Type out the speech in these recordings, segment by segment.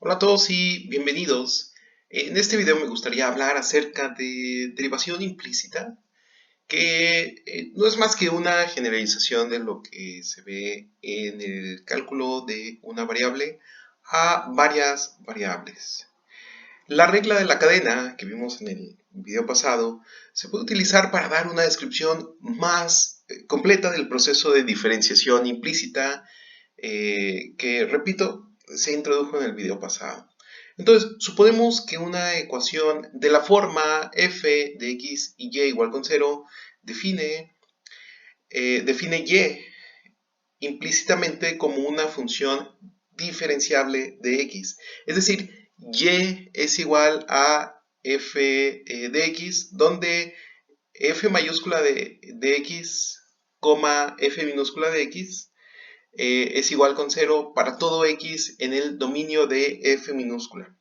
Hola a todos y bienvenidos. En este video me gustaría hablar acerca de derivación implícita, que no es más que una generalización de lo que se ve en el cálculo de una variable a varias variables. La regla de la cadena que vimos en el video pasado se puede utilizar para dar una descripción más completa del proceso de diferenciación implícita que, repito, se introdujo en el video pasado. Entonces, suponemos que una ecuación de la forma f de x y y igual con 0 define y implícitamente como una función diferenciable de x. Es decir, y es igual a f de x, donde f mayúscula de x, f minúscula de x es igual con 0 para todo x en el dominio de f minúscula.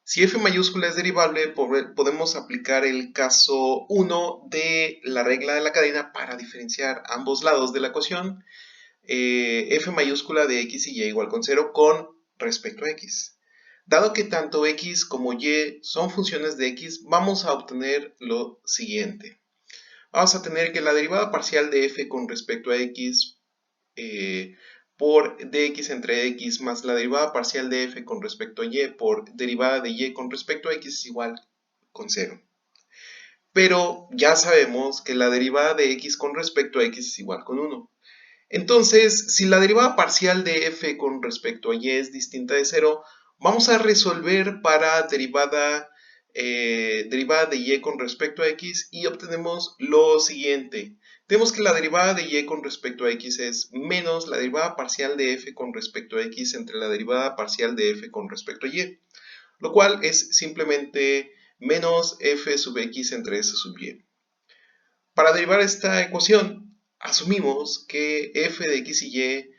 Si f mayúscula es derivable, podemos aplicar el caso 1 de la regla de la cadena para diferenciar ambos lados de la ecuación, f mayúscula de x y y igual con 0 con respecto a x. Dado que tanto x como y son funciones de x, vamos a obtener lo siguiente. Vamos a tener que la derivada parcial de f con respecto a x por dx entre x más la derivada parcial de f con respecto a y por derivada de y con respecto a x es igual con 0. Pero ya sabemos que la derivada de x con respecto a x es igual con 1. Entonces, si la derivada parcial de f con respecto a y es distinta de 0, vamos a resolver para derivada de y con respecto a x y obtenemos lo siguiente. Tenemos que la derivada de y con respecto a x es menos la derivada parcial de f con respecto a x entre la derivada parcial de f con respecto a y, lo cual es simplemente menos f sub x entre s sub y. Para derivar esta ecuación, asumimos que f de x y y,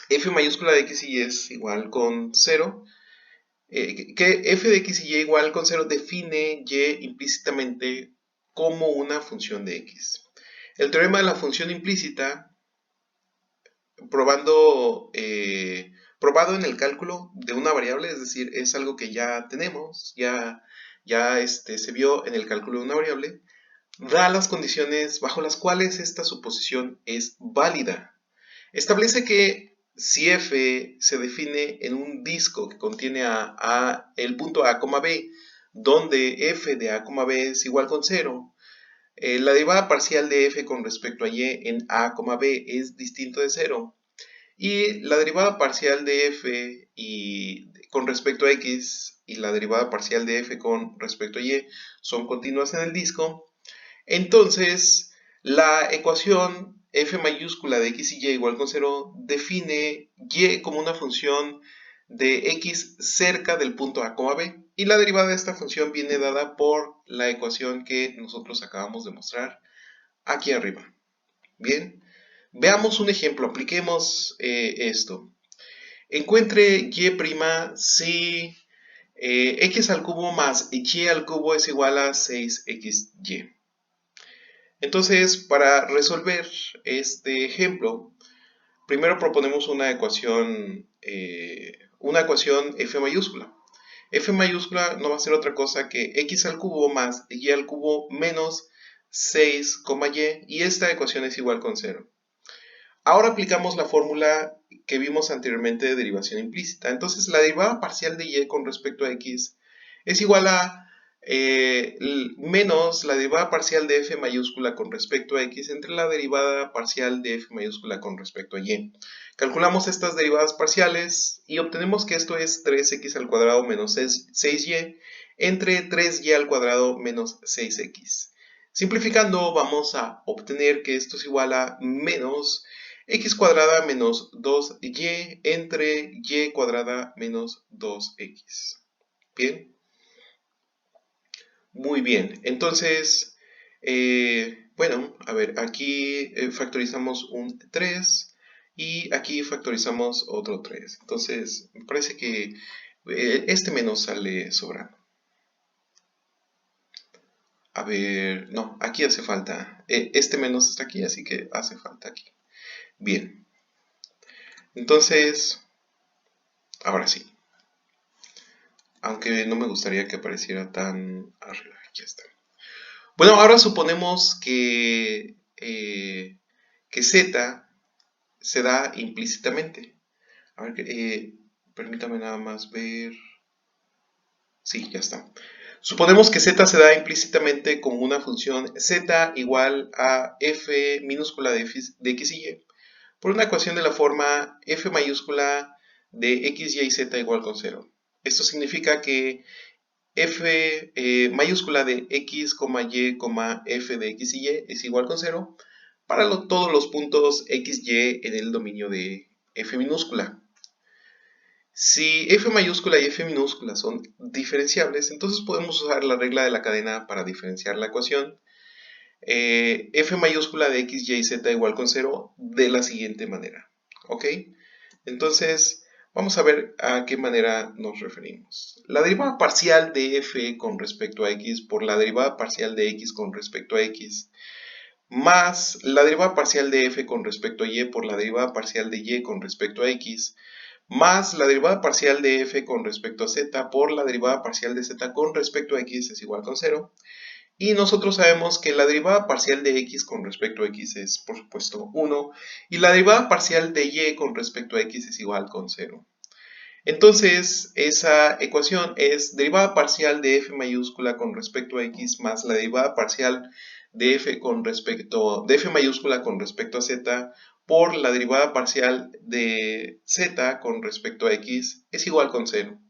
f mayúscula de x y y es igual con 0, que f de x y y igual con 0 define y implícitamente como una función de x. El teorema de la función implícita, probado en el cálculo de una variable, es decir, es algo que ya tenemos, ya se vio en el cálculo de una variable, da las condiciones bajo las cuales esta suposición es válida. Establece que si f se define en un disco que contiene el punto a, b, donde f de a, b es igual con 0, la derivada parcial de f con respecto a y en a, b es distinto de 0, y la derivada parcial de f con respecto a x y la derivada parcial de f con respecto a y son continuas en el disco, entonces la ecuación f mayúscula de x y y igual con 0 define y como una función de x cerca del punto a, b, y la derivada de esta función viene dada por la ecuación que nosotros acabamos de mostrar aquí arriba. Bien, veamos un ejemplo, apliquemos esto. Encuentre y' si x al cubo más y al cubo es igual a 6xy. Entonces, para resolver este ejemplo, primero proponemos una ecuación f mayúscula. F mayúscula no va a ser otra cosa que x al cubo más y al cubo menos 6, y esta ecuación es igual con 0. Ahora aplicamos la fórmula que vimos anteriormente de derivación implícita. Entonces, la derivada parcial de y con respecto a x es igual a menos la derivada parcial de f mayúscula con respecto a x entre la derivada parcial de f mayúscula con respecto a y. Calculamos estas derivadas parciales y obtenemos que esto es 3x al cuadrado menos 6y entre 3y al cuadrado menos 6x. Simplificando, vamos a obtener que esto es igual a menos x cuadrada menos 2y entre y cuadrada menos 2x. Bien. Muy bien, entonces, bueno, a ver, aquí factorizamos un 3 y aquí factorizamos otro 3. Entonces, me parece que este menos sale sobrando. A ver, no, aquí hace falta. Este menos está aquí, así que hace falta aquí. Bien, entonces, Ahora sí. Aunque no me gustaría que apareciera tan arriba. Ya está. Bueno, ahora suponemos que Z se da implícitamente. A ver, permítame nada más ver. Sí, ya está. Suponemos que Z se da implícitamente como una función Z igual a f minúscula de x y y por una ecuación de la forma f mayúscula de x, y z igual con 0. Esto significa que f mayúscula de x, y, f de x y y es igual con 0 para todos los puntos x, y en el dominio de f minúscula. Si f mayúscula y f minúscula son diferenciables, entonces podemos usar la regla de la cadena para diferenciar la ecuación. F mayúscula de x, y, z igual con 0 de la siguiente manera. ¿Ok? Entonces, vamos a ver a qué manera nos referimos. La derivada parcial de f con respecto a x por la derivada parcial de x con respecto a x más la derivada parcial de f con respecto a y por la derivada parcial de y con respecto a x más la derivada parcial de f con respecto a z por la derivada parcial de z con respecto a x es igual con 0. Y nosotros sabemos que la derivada parcial de x con respecto a x es, por supuesto, 1. Y la derivada parcial de y con respecto a x es igual con 0. Entonces, esa ecuación es derivada parcial de f mayúscula con respecto a x más la derivada parcial de f mayúscula con respecto a z por la derivada parcial de z con respecto a x es igual con 0.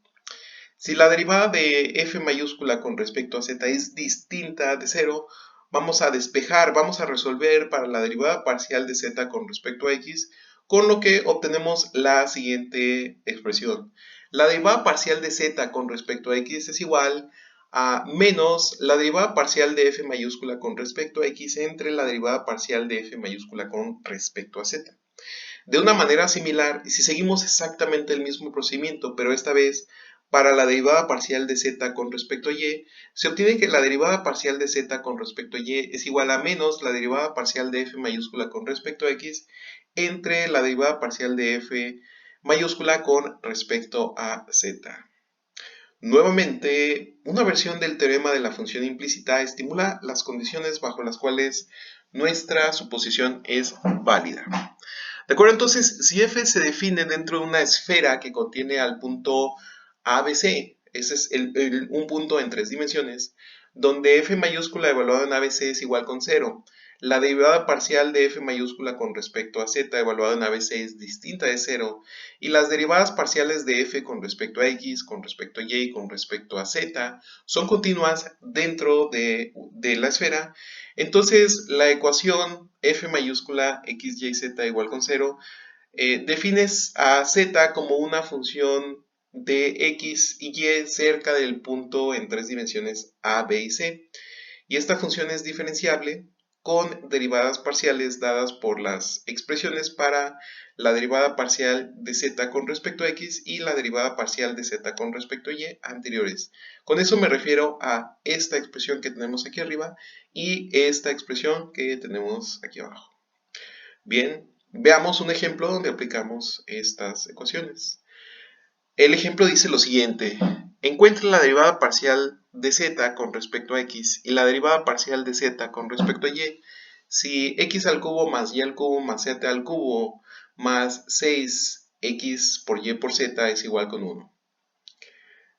Si la derivada de f mayúscula con respecto a z es distinta de 0, vamos a despejar, vamos a resolver para la derivada parcial de z con respecto a x, con lo que obtenemos la siguiente expresión. La derivada parcial de z con respecto a x es igual a menos la derivada parcial de f mayúscula con respecto a x entre la derivada parcial de f mayúscula con respecto a z. De una manera similar, si seguimos exactamente el mismo procedimiento, pero esta vez para la derivada parcial de z con respecto a y, se obtiene que la derivada parcial de z con respecto a y es igual a menos la derivada parcial de f mayúscula con respecto a x entre la derivada parcial de f mayúscula con respecto a z. Nuevamente, una versión del teorema de la función implícita estimula las condiciones bajo las cuales nuestra suposición es válida. ¿De acuerdo? Entonces, si f se define dentro de una esfera que contiene al punto ABC, ese es un punto en 3 dimensiones, donde f mayúscula evaluado en ABC es igual con 0. La derivada parcial de f mayúscula con respecto a z evaluado en ABC es distinta de 0. Y las derivadas parciales de f con respecto a x, con respecto a y y con respecto a z son continuas dentro de la esfera. Entonces, la ecuación f mayúscula x, y, z igual con 0 defines a z como una función de x y y cerca del punto en 3 dimensiones a, b y c. Y esta función es diferenciable con derivadas parciales dadas por las expresiones para la derivada parcial de z con respecto a x y la derivada parcial de z con respecto a y anteriores. Con eso me refiero a esta expresión que tenemos aquí arriba y esta expresión que tenemos aquí abajo. Bien, veamos un ejemplo donde aplicamos estas ecuaciones. El ejemplo dice lo siguiente: encuentra la derivada parcial de z con respecto a x y la derivada parcial de z con respecto a y si x al cubo más y al cubo más z al cubo más 6x por y por z es igual con 1.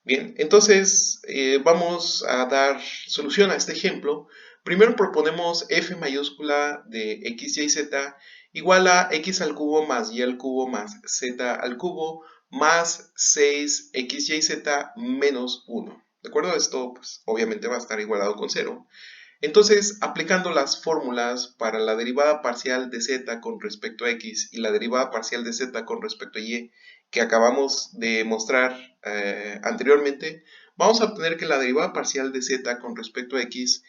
Bien, entonces vamos a dar solución a este ejemplo. Primero proponemos f mayúscula de x, y, z igual a x al cubo más y al cubo más z al cubo más 6x, y, z menos 1. ¿De acuerdo? Esto pues, obviamente va a estar igualado con 0. Entonces, aplicando las fórmulas para la derivada parcial de z con respecto a x y la derivada parcial de z con respecto a y que acabamos de mostrar anteriormente, vamos a obtener que la derivada parcial de z con respecto a x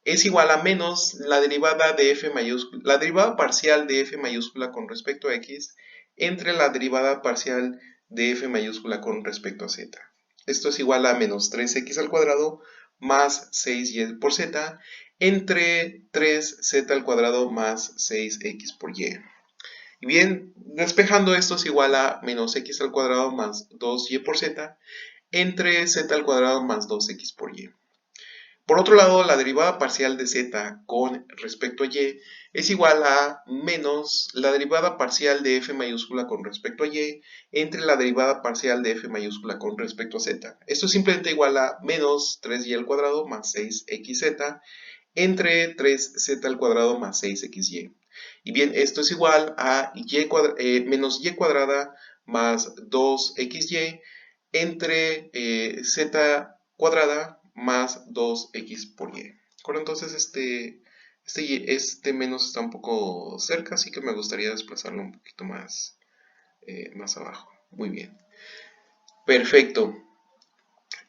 es igual a menos la derivada de f mayúscula, la derivada parcial de f mayúscula con respecto a x entre la derivada parcial de f mayúscula con respecto a z. Esto es igual a menos 3x al cuadrado más 6y por z entre 3z al cuadrado más 6x por y. Y bien, despejando esto es igual a menos x al cuadrado más 2y por z entre z al cuadrado más 2x por y. Por otro lado, la derivada parcial de z con respecto a y es igual a menos la derivada parcial de f mayúscula con respecto a y entre la derivada parcial de f mayúscula con respecto a z. Esto es simplemente igual a menos 3y al cuadrado más 6xz entre 3z al cuadrado más 6xy. Y bien, esto es igual a menos y cuadrada más 2xy entre z cuadrada más 2x por y. Bueno, entonces este menos está un poco cerca, así que me gustaría desplazarlo un poquito más abajo. Muy bien. Perfecto.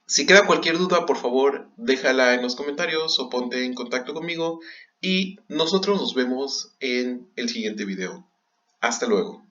Si queda cualquier duda, por favor, déjala en los comentarios o ponte en contacto conmigo y nosotros nos vemos en el siguiente video. Hasta luego.